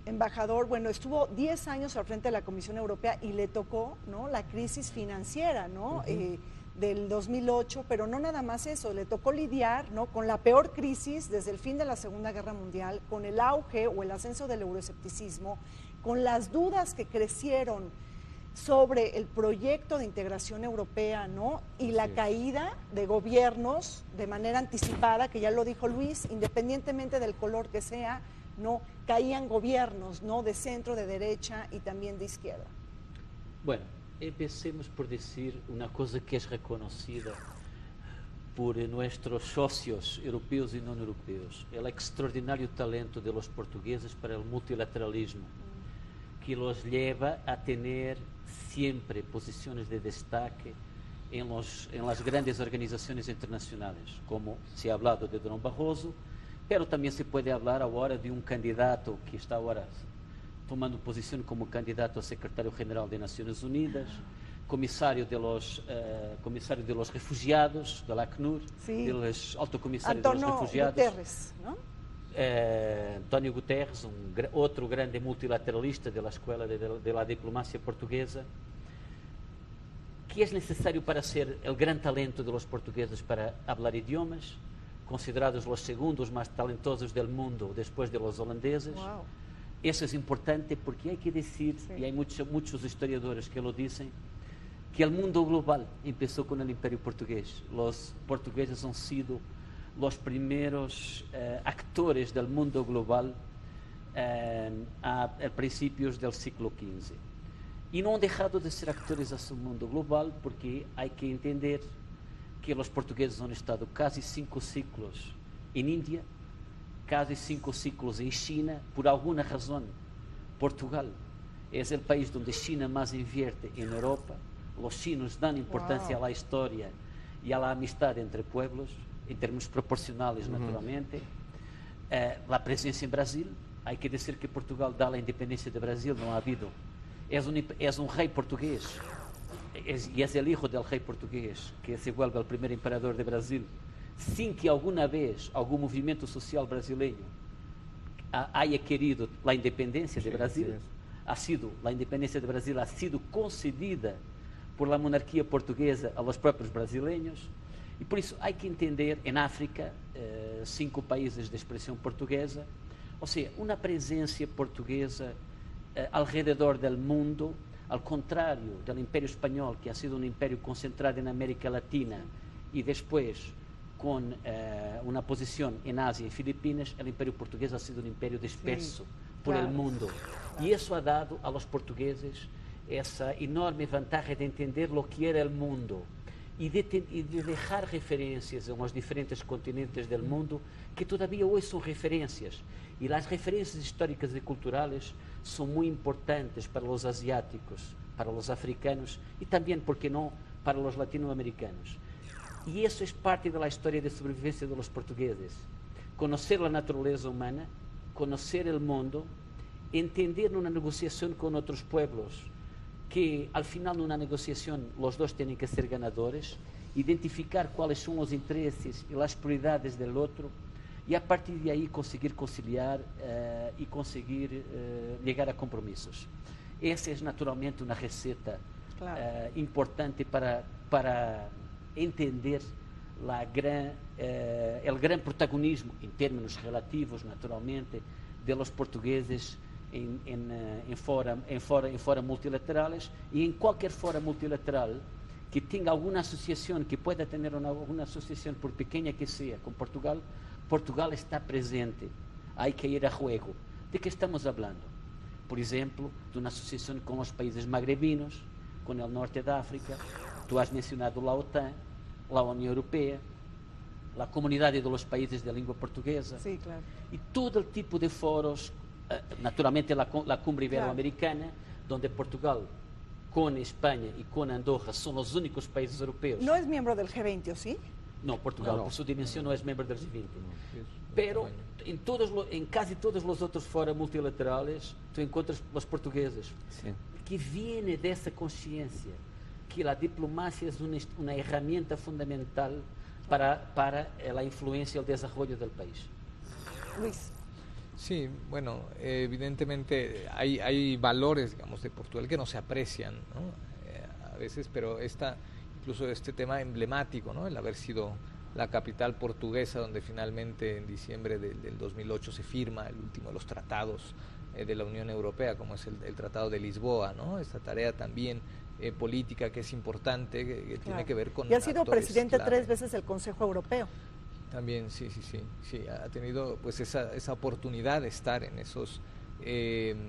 embajador, bueno, estuvo 10 años al frente de la Comisión Europea y le tocó, ¿no?, la crisis financiera, ¿no?, del 2008, pero no nada más eso, le tocó lidiar, ¿no?, con la peor crisis desde el fin de la Segunda Guerra Mundial, con el auge o el ascenso del euroescepticismo, con las dudas que crecieron sobre el proyecto de integración europea, ¿no?, y la caída de gobiernos de manera anticipada, que ya lo dijo Luis, independientemente del color que sea, ¿no?, caían gobiernos, ¿no?, de centro, de derecha y también de izquierda. Bueno, empecemos por decir una cosa que es reconocida por nuestros socios europeos y no europeos, el extraordinario talento de los portugueses para el multilateralismo, que los lleva a tener siempre posiciones de destaque en las grandes organizaciones internacionales, como se ha hablado de Durão Barroso, pero también se puede hablar ahora de un candidato que está ahora tomando posición como candidato a secretario general de Naciones Unidas, comisario de los refugiados, de la ACNUR, de los altocomisarios de los refugiados. Guterres, ¿no? António Guterres, otro grande multilateralista de la Escuela de la Diplomacia Portuguesa, que es necesario para ser el gran talento de los portugueses para hablar idiomas, considerados los segundos más talentosos del mundo después de los holandeses. Wow. Eso es importante porque hay que decir, y hay muchos historiadores que lo dicen, que el mundo global empezó con el Imperio Portugués. Los portugueses han sido los primeros actores del mundo global a principios del siglo XV. Y no han dejado de ser actores del mundo global porque hay que entender que los portugueses han estado casi 5 siglos en India, casi 5 siglos en China. Por alguna razón, Portugal es el país donde China más invierte en Europa. Los chinos dan importancia a la historia y a la amistad entre pueblos, en términos proporcionales, naturalmente. La presencia en Brasil, hay que decir que Portugal da la independencia de Brasil, no ha habido. Es un rey portugués, y es el hijo del rey portugués, que se vuelve el primer emperador de Brasil, sin que alguna vez algún movimiento social brasileño haya querido la independencia de Brasil. La independencia de Brasil ha sido concedida por la monarquía portuguesa a los propios brasileños, y por eso hay que entender en África 5 países de expresión portuguesa, o sea, una presencia portuguesa alrededor del mundo, al contrario del Imperio Español, que ha sido un imperio concentrado en América Latina y después con una posición en Asia y Filipinas. El Imperio Portugués ha sido un imperio disperso por el mundo, y eso ha dado a los portugueses esa enorme ventaja de entender lo que era el mundo y de dejar referencias en los diferentes continentes del mundo que todavía hoy son referencias. Y las referencias históricas y culturales son muy importantes para los asiáticos, para los africanos y también, ¿por qué no?, para los latinoamericanos. Y eso es parte de la historia de sobrevivencia de los portugueses. Conocer la naturaleza humana, conocer el mundo, entender una negociación con otros pueblos, que al final en una negociación los dos tienen que ser ganadores, identificar cuáles son los intereses y las prioridades del otro, y a partir de ahí conseguir conciliar y conseguir llegar a compromisos. Esa es naturalmente una receta importante para entender el gran protagonismo, en términos relativos naturalmente, de los portugueses en fora multilaterales, y en cualquier fora multilateral que tenga alguna asociación, que pueda tener alguna asociación, por pequeña que sea, con Portugal. Portugal está presente, hay que ir a juego. ¿De qué estamos hablando? Por ejemplo, de una asociación con los países magrebinos, con el norte de África. Tú has mencionado la OTAN, la Unión Europea, la Comunidad de los Países de Lengua Portuguesa. Sí, claro. Y todo el tipo de foros, naturalmente la Cumbre Iberoamericana, donde Portugal, con España y con Andorra, son los únicos países europeos. ¿No es miembro del G20 o sí? No, Portugal, por su dimensión, no es miembro del G20. Pero en casi todos los otros foros multilaterales, tú encuentras los portugueses, que viene de esa conciencia que la diplomacia es una herramienta fundamental para la influencia y el desarrollo del país. Luis. Sí, bueno, evidentemente hay valores, digamos, de Portugal que no se aprecian, ¿no? A veces, pero incluso este tema emblemático, ¿no?, el haber sido la capital portuguesa, donde finalmente en diciembre del 2008 se firma el último de los tratados de la Unión Europea, como es el Tratado de Lisboa, ¿no? Esta tarea también política que es importante, que tiene que ver con... Y ha sido presidente 3 veces del Consejo Europeo. También, sí, ha tenido pues esa oportunidad de estar en esos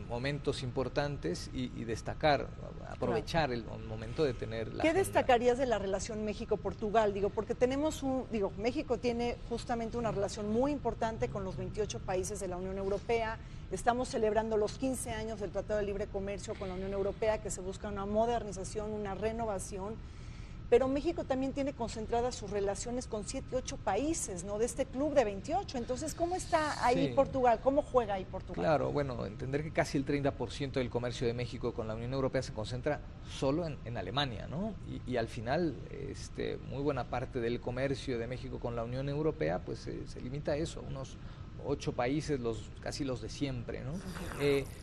momentos importantes y destacar, aprovechar el momento de tener la... ¿Qué destacarías de la relación México-Portugal? Porque tenemos México tiene justamente una relación muy importante con los 28 países de la Unión Europea. Estamos celebrando los 15 años del Tratado de Libre Comercio con la Unión Europea, que se busca una modernización, una renovación. Pero México también tiene concentradas sus relaciones con 7, 8 países, ¿no?, de este club de 28. Entonces, ¿cómo está ahí Portugal? ¿Cómo juega ahí Portugal? Claro, bueno, entender que casi el 30% del comercio de México con la Unión Europea se concentra solo en Alemania, ¿no? Y al final, muy buena parte del comercio de México con la Unión Europea, pues se limita a eso, unos 8 países, casi los de siempre, ¿no?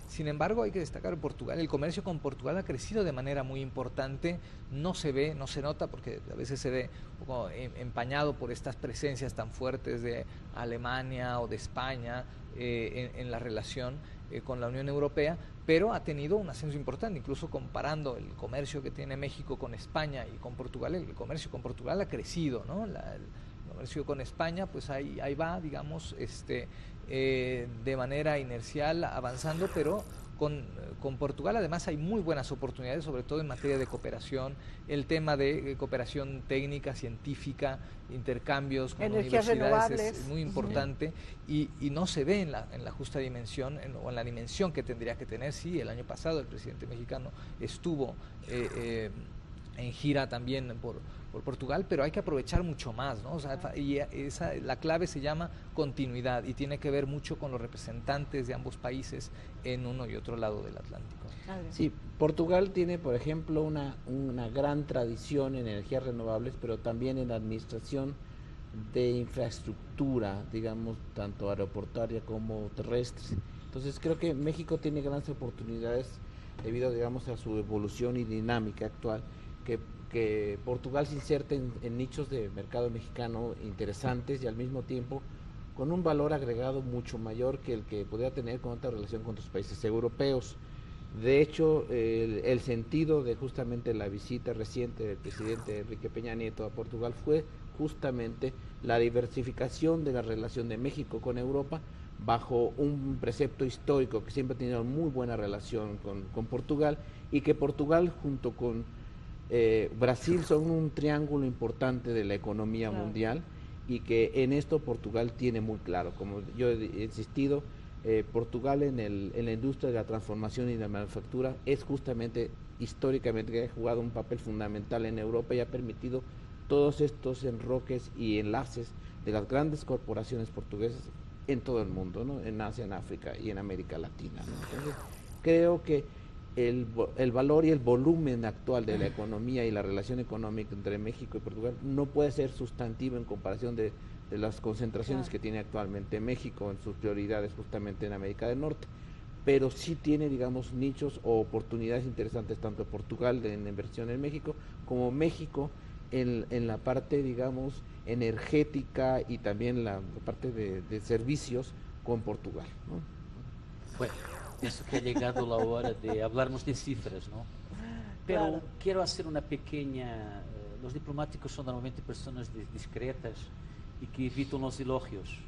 Sin embargo, hay que destacar Portugal. El comercio con Portugal ha crecido de manera muy importante. No se ve, no se nota, porque a veces se ve un poco empañado por estas presencias tan fuertes de Alemania o de España en la relación con la Unión Europea, pero ha tenido un ascenso importante. Incluso comparando el comercio que tiene México con España y con Portugal, el comercio con Portugal ha crecido, ¿no? comercio con España, pues ahí va, digamos, de manera inercial avanzando, pero con Portugal además hay muy buenas oportunidades, sobre todo en materia de cooperación, el tema de cooperación técnica, científica, intercambios con energías universidades renovables, es muy importante y no se ve en la justa dimensión o en la dimensión que tendría que tener. Sí, el año pasado el presidente mexicano estuvo en gira también por Portugal, pero hay que aprovechar mucho más, ¿no? O sea, la clave se llama continuidad y tiene que ver mucho con los representantes de ambos países en uno y otro lado del Atlántico. Sí, Portugal tiene, por ejemplo, una gran tradición en energías renovables, pero también en la administración de infraestructura, digamos, tanto aeroportuaria como terrestre. Entonces creo que México tiene grandes oportunidades debido, digamos, a su evolución y dinámica actual, que Portugal se inserta en nichos de mercado mexicano interesantes y al mismo tiempo con un valor agregado mucho mayor que el que podría tener con otra relación con otros países europeos. De hecho, el sentido de justamente la visita reciente del presidente Enrique Peña Nieto a Portugal fue justamente la diversificación de la relación de México con Europa bajo un precepto histórico que siempre ha tenido muy buena relación con Portugal, y que Portugal junto con Brasil son un triángulo importante de la economía mundial, y que en esto Portugal tiene muy claro, como yo he insistido, Portugal en la industria de la transformación y la manufactura es justamente históricamente que ha jugado un papel fundamental en Europa y ha permitido todos estos enroques y enlaces de las grandes corporaciones portuguesas en todo el mundo, ¿no? En Asia, en África y en América Latina, ¿no? Entonces, creo que el valor y el volumen actual de la economía y la relación económica entre México y Portugal no puede ser sustantivo en comparación de las concentraciones que tiene actualmente México en sus prioridades justamente en América del Norte, pero sí tiene, digamos, nichos o oportunidades interesantes tanto Portugal en inversión en México como México en la parte, digamos, energética y también la parte de servicios con Portugal, ¿no? Bueno, pienso que ha llegado la hora de hablarnos de cifras, ¿no? Pero Claro. quiero hacer una pequeña... los diplomáticos son normalmente personas discretas y que evitan los elogios,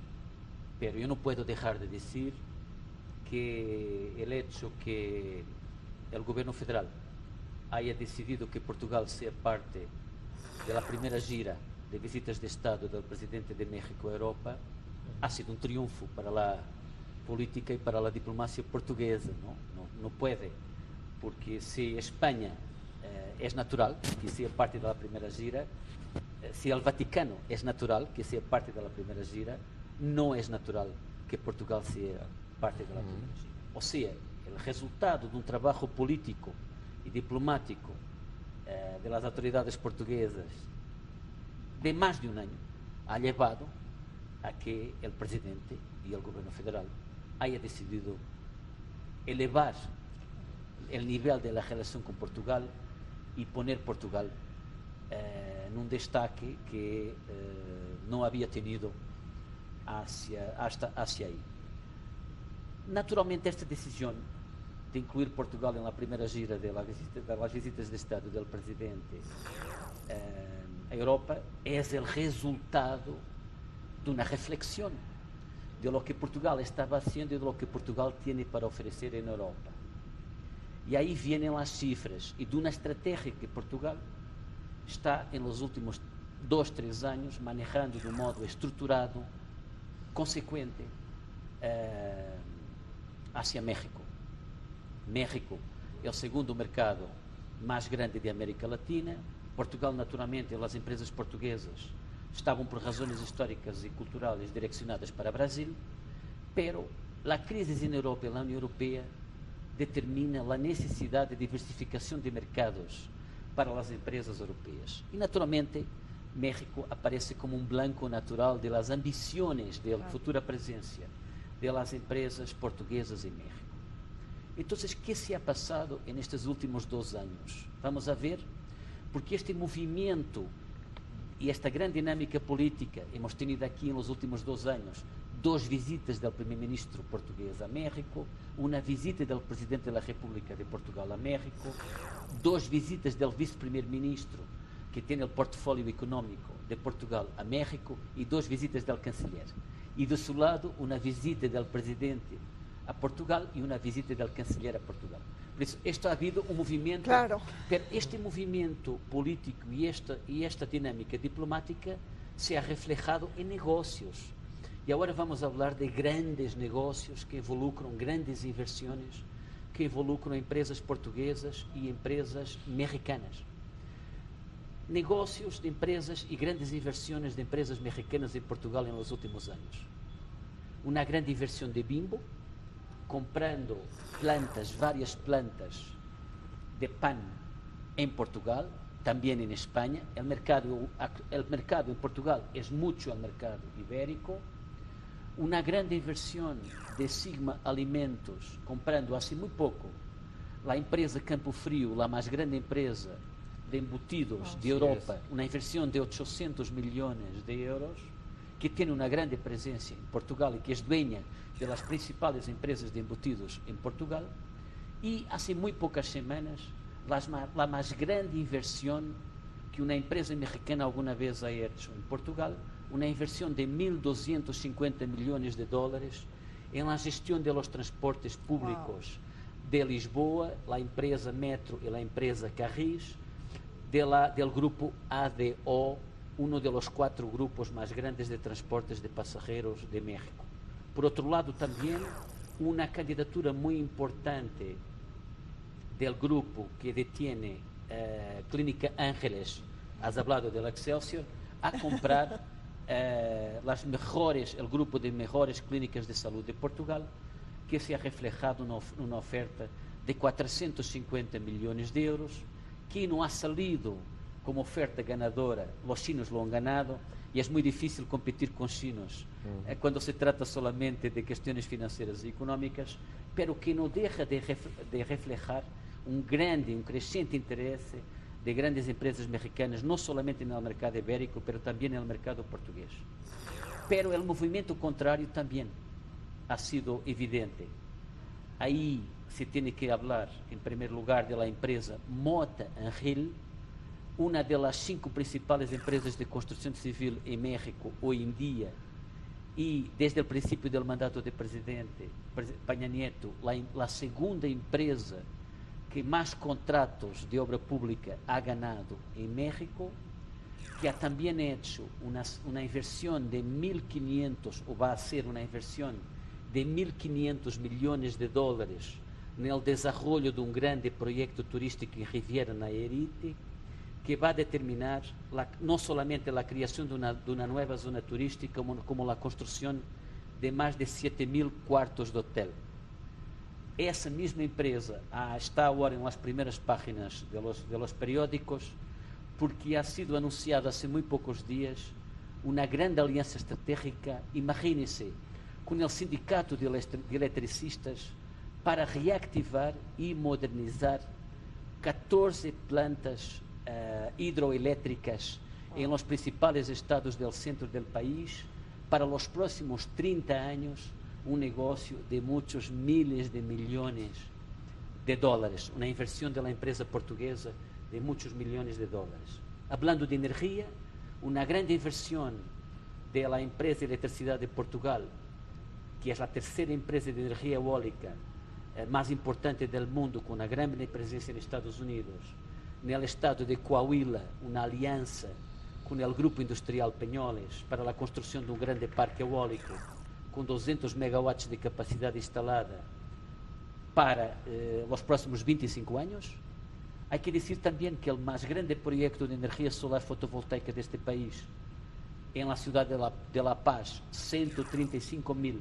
pero yo no puedo dejar de decir que el hecho que el gobierno federal haya decidido que Portugal sea parte de la primera gira de visitas de Estado del presidente de México a Europa ha sido un triunfo para la política y para la diplomacia portuguesa, no puede, porque si España es natural que sea parte de la primera gira, si el Vaticano es natural que sea parte de la primera gira, no es natural que Portugal sea parte de la primera gira. O sea, el resultado de un trabajo político y diplomático de las autoridades portuguesas de más de un año ha llevado a que el presidente y el gobierno federal haya decidido elevar el nivel de la relación con Portugal y poner Portugal en un destaque que no había tenido hasta ahí. Naturalmente, esta decisión de incluir Portugal en la primera gira de las visitas de Estado del presidente a Europa es el resultado de una reflexión de lo que Portugal estaba haciendo y de lo que Portugal tiene para ofrecer en Europa. Y ahí vienen las cifras y de una estrategia que Portugal está en los últimos 2-3 años manejando de un modo estructurado, consecuente, hacia México. México é o segundo mercado mais grande de América Latina. Portugal, naturalmente, as empresas portuguesas estavam por razões históricas e culturais direcionadas para Brasil, pero a crise na Europa e na União Europeia determina a necessidade de diversificação de mercados para as empresas europeias. E, naturalmente, México aparece como um blanco natural de las ambiciones de futura presencia de las empresas portuguesas em México. Então, o que se ha passado nestes últimos 2 anos? Vamos a ver, porque este movimento e esta grande dinâmica política, hemos tenido aqui nos últimos 2 anos 2 visitas do primeiro-ministro português a México, uma visita do presidente da República de Portugal a México, 2 visitas do vice-primeiro-ministro, que tem o portfólio econômico de Portugal a México y 2 visitas del canciller. Y de su lado, una visita del presidente a Portugal y una visita del canciller a Portugal. Por eso, esto ha habido un movimiento, claro, pero este movimiento político y esta dinámica diplomática se ha reflejado en negocios. Y ahora vamos a hablar de grandes negocios que involucran grandes inversiones, que involucram empresas portuguesas e empresas mexicanas. Negócios de empresas e grandes inversões de empresas mexicanas em Portugal nos últimos anos. Uma grande inversão de Bimbo, comprando plantas, várias plantas de pan em Portugal, também em Espanha. O mercado em Portugal é muito o mercado ibérico. Uma grande inversão de Sigma Alimentos, comprando há muito pouco a empresa Campo Frio, a mais grande empresa de embutidos de Europa, uma inversão de 800 milhões de euros, que tem uma grande presença em Portugal e que é dueña das principais empresas de embutidos em Portugal. E há muito poucas semanas, a mais grande inversão que uma empresa mexicana alguma vez ha hecho em Portugal, uma inversão de 1.250 milhões de dólares em la gestão de los transportes públicos de Lisboa, a empresa Metro e a empresa Carris, del grupo ADO, uno de los 4 grupos más grandes de transportes de pasajeros de México. Por otro lado, también una candidatura muy importante del grupo que detiene Clínica Ángeles, has hablado del Excelsior, a comprar el grupo de mejores clínicas de salud de Portugal, que se ha reflejado en una oferta de 450 millones de euros, que no ha salido como oferta ganadora. Los chinos lo han ganado y es muy difícil competir con chinos cuando se trata solamente de cuestiones financieras y económicas, pero que no deja de reflejar un creciente interés de grandes empresas mexicanas, no solamente en el mercado ibérico, pero también en el mercado portugués. Pero el movimiento contrario también ha sido evidente. Ahí se tiene que hablar, en primer lugar, de la empresa Mota Angel, una de las 5 principales empresas de construcción civil en México hoy en día, y desde el principio del mandato del presidente Peña Nieto, la segunda empresa que más contratos de obra pública ha ganado en México, que ha también hecho una inversión de 1.500, o va a ser una inversión de 1.500 millones de dólares en el desarrollo de un grande proyecto turístico en Riviera Nayarit, que va a determinar no solamente la creación de una nueva zona turística, como la construcción de más de 7.000 cuartos de hotel. Essa mesma empresa está agora en las primeras páginas de los periódicos, porque ha sido anunciada hace muy pocos días una grande alianza estratégica, imagínense, con el sindicato de eletricistas para reactivar y modernizar 14 plantas hidroeléctricas en los principales estados del centro del país para los próximos 30 años, un negocio de muchos miles de millones de dólares, una inversión de la empresa portuguesa de muchos millones de dólares. Hablando de energía, una gran inversión de la empresa de electricidad de Portugal, que es la tercera empresa de energía eólica más importante del mundo, con una gran presencia en Estados Unidos. En el estado de Coahuila, una alianza con el grupo industrial Peñoles para la construcción de un grande parque eólico con 200 megawatts de capacidad instalada para los próximos 25 años. Hay que decir también que el más grande proyecto de energía solar fotovoltaica de este país, en la ciudad de La Paz, 135.000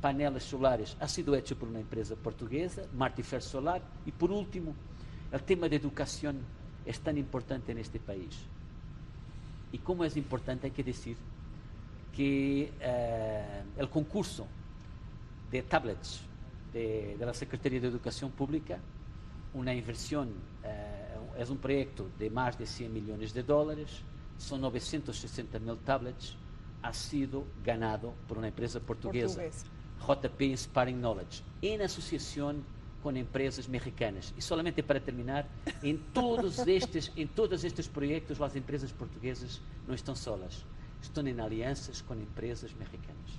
paneles solares, ha sido hecho por una empresa portuguesa, Martifer Solar. Y por último, el tema de educación es tan importante en este país. Y como es importante, hay que decir que el concurso de tablets de la Secretaría de Educación Pública, una inversión, es un proyecto de más de 100 millones de dólares, son 960.000 tablets, ha sido ganado por una empresa portuguesa, JP Inspiring Knowledge, en asociación con empresas mexicanas. Y solamente para terminar, en todos estos proyectos las empresas portuguesas no están solas, están en alianzas con empresas mexicanas.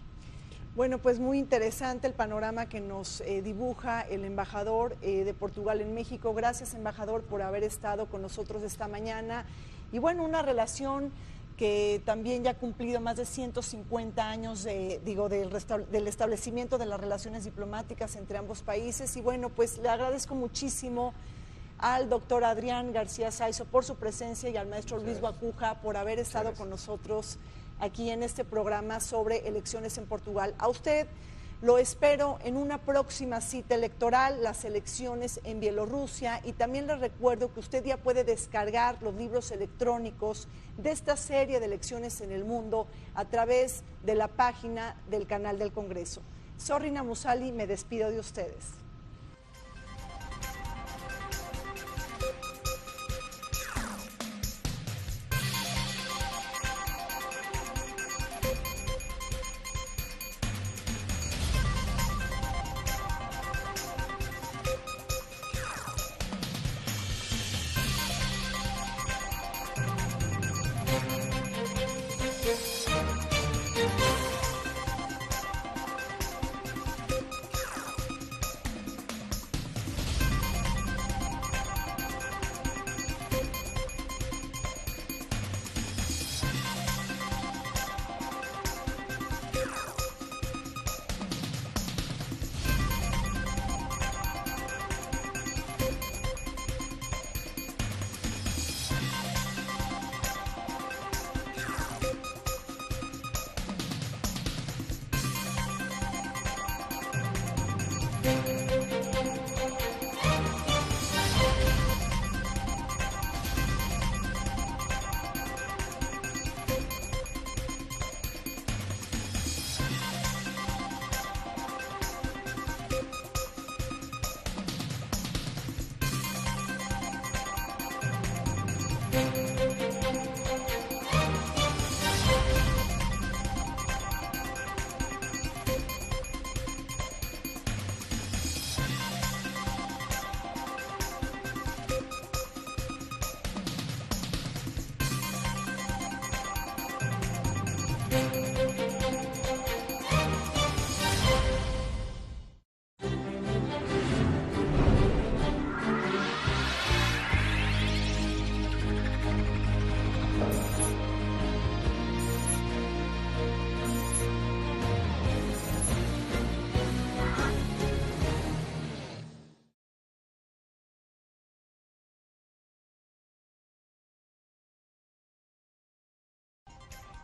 Bueno, pues muy interesante el panorama que nos dibuja el embajador de Portugal en México. Gracias, embajador, por haber estado con nosotros esta mañana. Y bueno, una relación que también ya ha cumplido más de 150 años del establecimiento de las relaciones diplomáticas entre ambos países. Y bueno, pues le agradezco muchísimo al doctor Adrián García Saizo por su presencia y al maestro Luis Guacuja por haber estado con nosotros aquí en este programa sobre elecciones en Portugal. A usted lo espero en una próxima cita electoral, las elecciones en Bielorrusia, y también les recuerdo que usted ya puede descargar los libros electrónicos de esta serie de elecciones en el mundo a través de la página del canal del Congreso. Zorrina Musali, me despido de ustedes.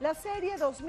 La serie 2000